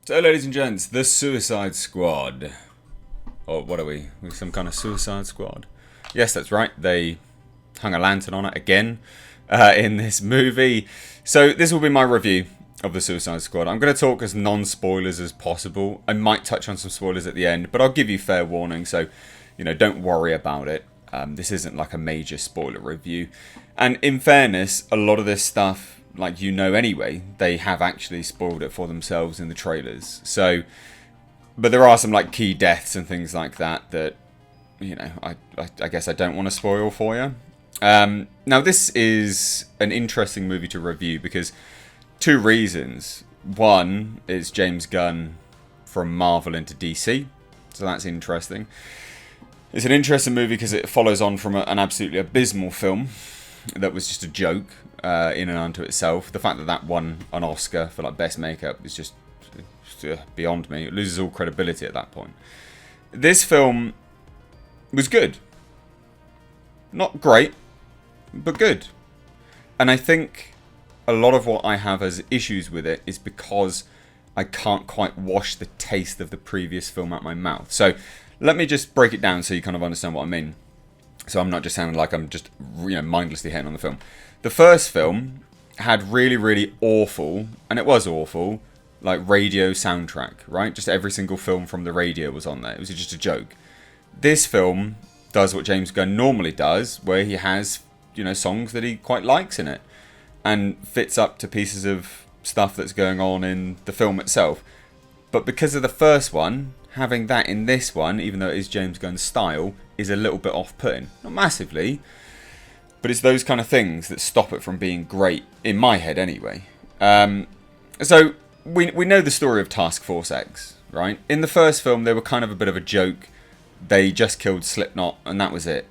So, ladies and gents, the Suicide Squad. Or what are we? We're some kind of Suicide Squad? Yes, that's right. They hung a lantern on it again in this movie. So, this will be my review of the Suicide Squad. I'm going to talk as non-spoilers as possible. I might touch on some spoilers at the end, but I'll give you fair warning, so, don't worry about it. This isn't like a major spoiler review. And in fairness, a lot of this stuff, like anyway, they have actually spoiled it for themselves in the trailers. So, but there are some like key deaths and things like that I guess I don't want to spoil for you. Now this is an interesting movie to review because two reasons. One is James Gunn from Marvel into DC, so that's interesting. It's an interesting movie because it follows on from an absolutely abysmal film that was just a joke in and unto itself. The fact that that won an Oscar for like best makeup is just beyond me. It loses all credibility at that point. This film was good. Not great, but good. And I think a lot of what I have as issues with it is because I can't quite wash the taste of the previous film out my mouth. So let me just break it down so you kind of understand what I mean. So I'm not just sounding like I'm just mindlessly hating on the film. The first film had really, really awful, and it was awful, like radio soundtrack, right? Just every single film from the radio was on there. It was just a joke. This film does what James Gunn normally does, where he has, songs that he quite likes in it, and fits up to pieces of stuff that's going on in the film itself. But because of the first one, having that in this one, even though it is James Gunn's style, is a little bit off-putting. Not massively, but it's those kind of things that stop it from being great, in my head anyway. So, we know the story of Task Force X, right? In the first film, they were kind of a bit of a joke. They just killed Slipknot, and that was it.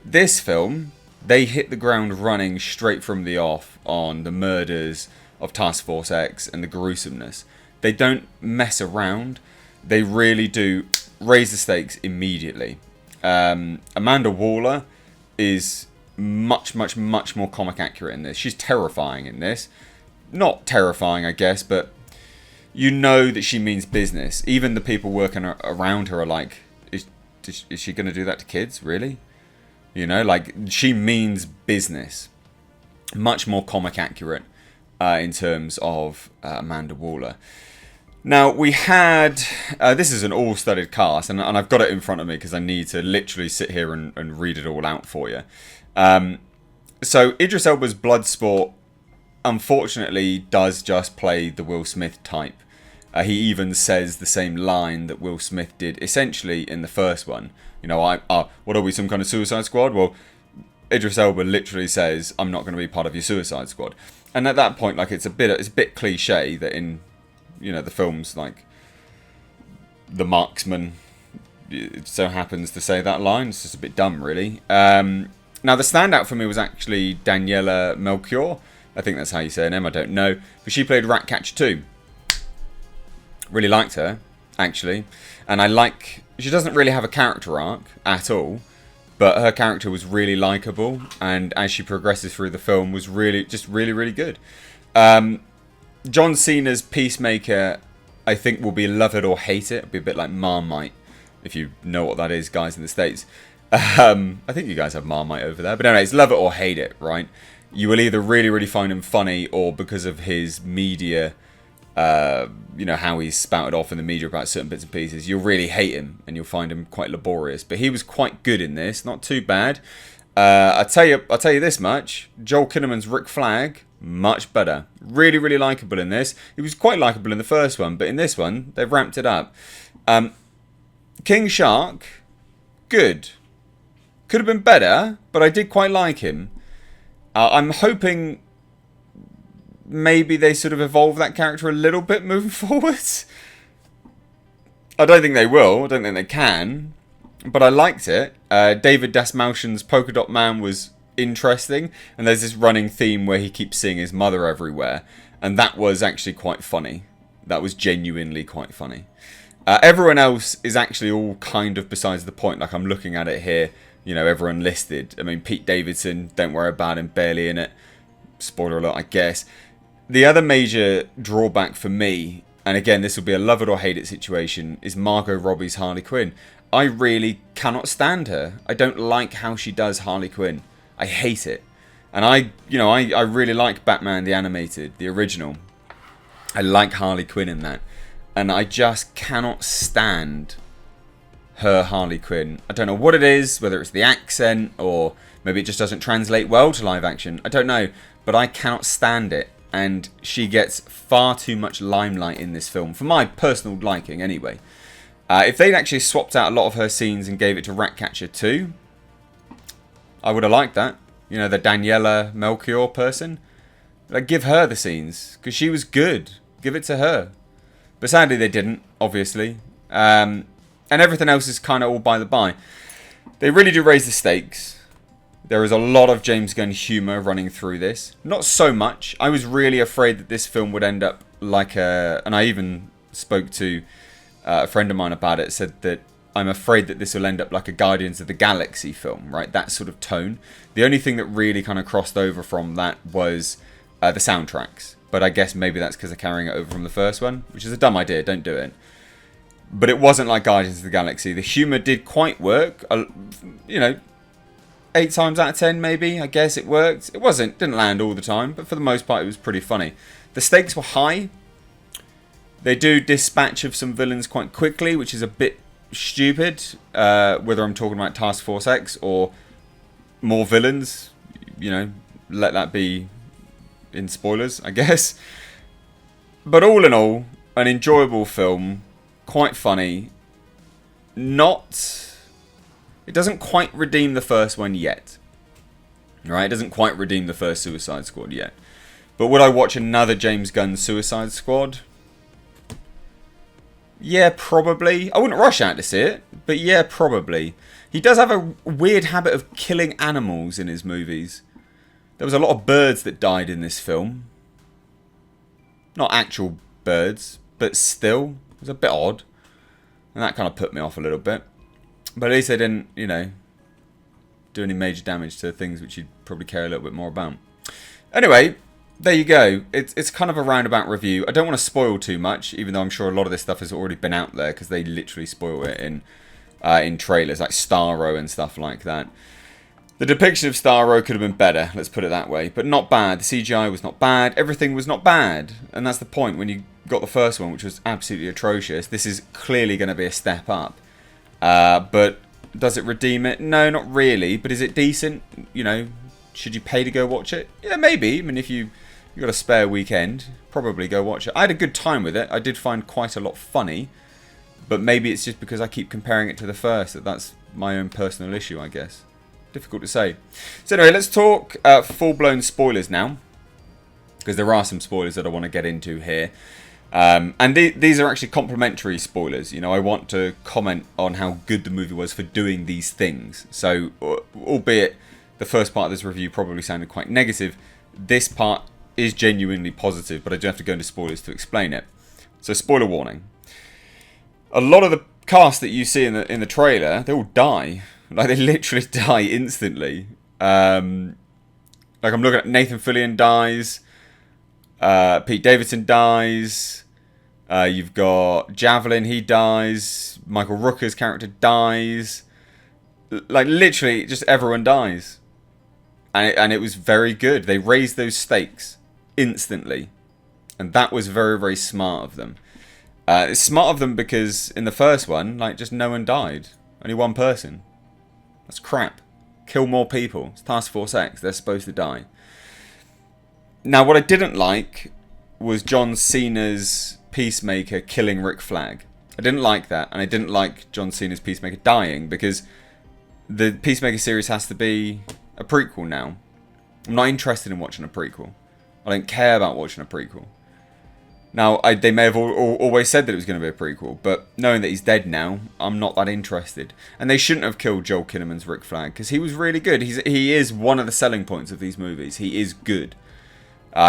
This film, they hit the ground running straight from the off on the murders of Task Force X and the gruesomeness. They don't mess around. They really do raise the stakes immediately. Amanda Waller is much more comic accurate in this. She's terrifying in this. Not terrifying, I guess, but you know that she means business. Even the people working around her are like, is she going to do that to kids? Really? Like, she means business. Much more comic accurate in terms of Amanda Waller. Now, we had... this is an all-studded cast, and I've got it in front of me because I need to literally sit here and read it all out for you. So, Idris Elba's Bloodsport, unfortunately, does just play the Will Smith type. He even says the same line that Will Smith did, essentially, in the first one. What are we, some kind of Suicide Squad? Well, Idris Elba literally says, I'm not going to be part of your Suicide Squad. And at that point, like, it's a bit cliche that in... the film's like the marksman, it so happens to say that line. It's just a bit dumb, really. Now, the standout for me was actually Daniela Melchior. I think that's how you say her name, I don't know. But she played Ratcatcher 2. Really liked her, actually. And she doesn't really have a character arc at all, but her character was really likeable. And as she progresses through the film, was really good. John Cena's Peacemaker, I think, will be love it or hate it. It'll be a bit like Marmite, if you know what that is, guys in the States. I think you guys have Marmite over there. But anyway, it's love it or hate it, right? You will either really find him funny, or because of his media, how he's spouted off in the media about certain bits and pieces, you'll really hate him, and you'll find him quite laborious. But he was quite good in this, not too bad. I'll tell you this much. Joel Kinnaman's Rick Flag, much better. Really likeable in this. He was quite likeable in the first one, but in this one, they've ramped it up. King Shark, good. Could have been better, but I did quite like him. I'm hoping maybe they sort of evolve that character a little bit moving forwards. I don't think they will. I don't think they can. But I liked it. David Dasmalchian's Polka Dot Man was interesting, and there's this running theme where he keeps seeing his mother everywhere, and that was actually quite funny. That was genuinely quite funny. Everyone else is actually all kind of besides the point. Like, I'm looking at it here, everyone listed. I mean, Pete Davidson, don't worry about him, barely in it. Spoiler alert, I guess. The other major drawback for me and again, this will be a love it or hate it situation, is Margot Robbie's Harley Quinn. I really cannot stand her. I don't like how she does Harley Quinn. I hate it. And I really like Batman the Animated, the original. I like Harley Quinn in that. And I just cannot stand her Harley Quinn. I don't know what it is, whether it's the accent or maybe it just doesn't translate well to live action. I don't know, but I cannot stand it. And she gets far too much limelight in this film, for my personal liking anyway. If they'd actually swapped out a lot of her scenes and gave it to Ratcatcher 2, I would have liked that. You know, the Daniela Melchior person. Like, give her the scenes, because she was good. Give it to her. But sadly they didn't, obviously. And everything else is kind of all by the by. They really do raise the stakes. There is a lot of James Gunn humour running through this. Not so much. I was really afraid that this film would end up like a... And I even spoke to a friend of mine about it. Said that I'm afraid that this will end up like a Guardians of the Galaxy film. Right? That sort of tone. The only thing that really kind of crossed over from that was the soundtracks. But I guess maybe that's because they're carrying it over from the first one. Which is a dumb idea. Don't do it. But it wasn't like Guardians of the Galaxy. The humour did quite work. You know, 8 times out of 10 maybe. I guess it worked. It didn't land all the time. But for the most part it was pretty funny. The stakes were high. They do dispatch of some villains quite quickly. Which is a bit stupid. Whether I'm talking about Task Force X or more villains. You know, let that be in spoilers, I guess. But all in all, an enjoyable film. Quite funny. It doesn't quite redeem the first one yet. Right? It doesn't quite redeem the first Suicide Squad yet. But would I watch another James Gunn Suicide Squad? Yeah, probably. I wouldn't rush out to see it. But yeah, probably. He does have a weird habit of killing animals in his movies. There was a lot of birds that died in this film. Not actual birds, but still. It was a bit odd. And that kind of put me off a little bit. But at least they didn't, you know, do any major damage to things which you'd probably care a little bit more about. Anyway, there you go. It's kind of a roundabout review. I don't want to spoil too much, even though I'm sure a lot of this stuff has already been out there, because they literally spoil it in trailers, like Starro and stuff like that. The depiction of Starro could have been better, let's put it that way. But not bad. The CGI was not bad. Everything was not bad. And that's the point. When you got the first one, which was absolutely atrocious, this is clearly going to be a step up. But does it redeem it? No, not really. But is it decent? You know, should you pay to go watch it? Yeah, maybe. I mean, if you've got a spare weekend, probably go watch it. I had a good time with it. I did find quite a lot funny. But maybe it's just because I keep comparing it to the first that's my own personal issue, I guess. Difficult to say. So anyway, let's talk full-blown spoilers now. Because there are some spoilers that I want to get into here. And these are actually complimentary spoilers. You know, I want to comment on how good the movie was for doing these things. So, albeit the first part of this review probably sounded quite negative, this part is genuinely positive, but I do have to go into spoilers to explain it. So, spoiler warning. A lot of the cast that you see in the trailer, they all die. Like, they literally die instantly. Like, I'm looking at Nathan Fillion dies. Pete Davidson dies. You've got Javelin, he dies. Michael Rooker's character dies. Like, literally, just everyone dies. And it was very good. They raised those stakes instantly. And that was very, very smart of them. It's smart of them because in the first one, like, just no one died. Only one person. That's crap. Kill more people. It's Task Force X. They're supposed to die. Now, what I didn't like was John Cena's Peacemaker killing Rick Flag. I didn't like that, and I didn't like John Cena's Peacemaker dying, because the Peacemaker series has to be a prequel now. I'm not interested in watching a prequel. I don't care about watching a prequel. Now, they may have always said that it was going to be a prequel, but knowing that he's dead now, I'm not that interested. And they shouldn't have killed Joel Kinnaman's Rick Flag, because he was really good. He is one of the selling points of these movies. He is good.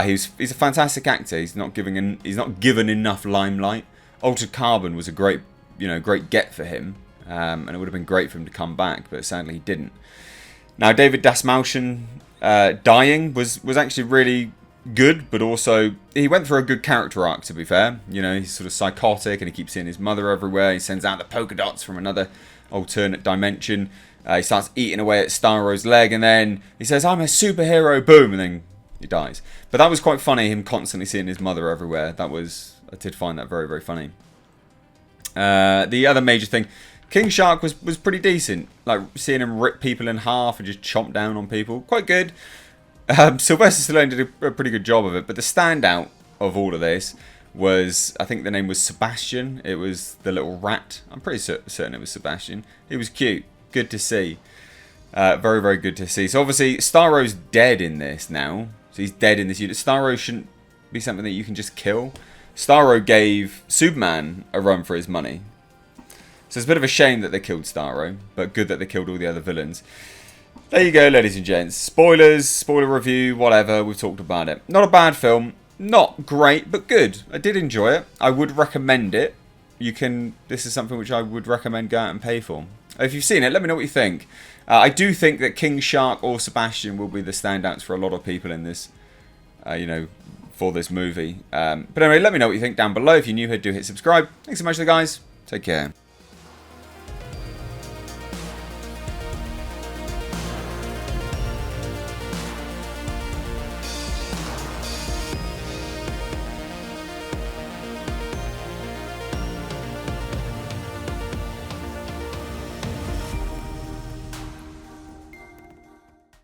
He's a fantastic actor. He's not given enough limelight. Altered Carbon was a great get for him, and it would have been great for him to come back, but sadly he didn't. Now, David Dastmalchian dying was actually really good, but also he went through a good character arc, to be fair. You know, he's sort of psychotic and he keeps seeing his mother everywhere. He sends out the polka dots from another alternate dimension. He starts eating away at Starro's leg, and then he says, "I'm a superhero," boom, and then he dies. But that was quite funny, him constantly seeing his mother everywhere. I did find that very, very funny. The other major thing, King Shark was pretty decent. Like, seeing him rip people in half and just chomp down on people. Quite good. Sylvester Stallone did a pretty good job of it. But the standout of all of this was, I think the name was Sebastian. It was the little rat. I'm pretty certain it was Sebastian. He was cute. Good to see. Very, very good to see. So obviously, Starro's dead in this now. So he's dead in this unit. Starro shouldn't be something that you can just kill. Starro gave Superman a run for his money. So it's a bit of a shame that they killed Starro, but good that they killed all the other villains. There you go, ladies and gents. Spoilers, spoiler review, whatever. We've talked about it. Not a bad film. Not great, but good. I did enjoy it. I would recommend it. This is something which I would recommend go out and pay for. If you've seen it, let me know what you think. I do think that King Shark or Sebastian will be the standouts for a lot of people in this, for this movie. But anyway, let me know what you think down below. If you're new here, do hit subscribe. Thanks so much, guys. Take care.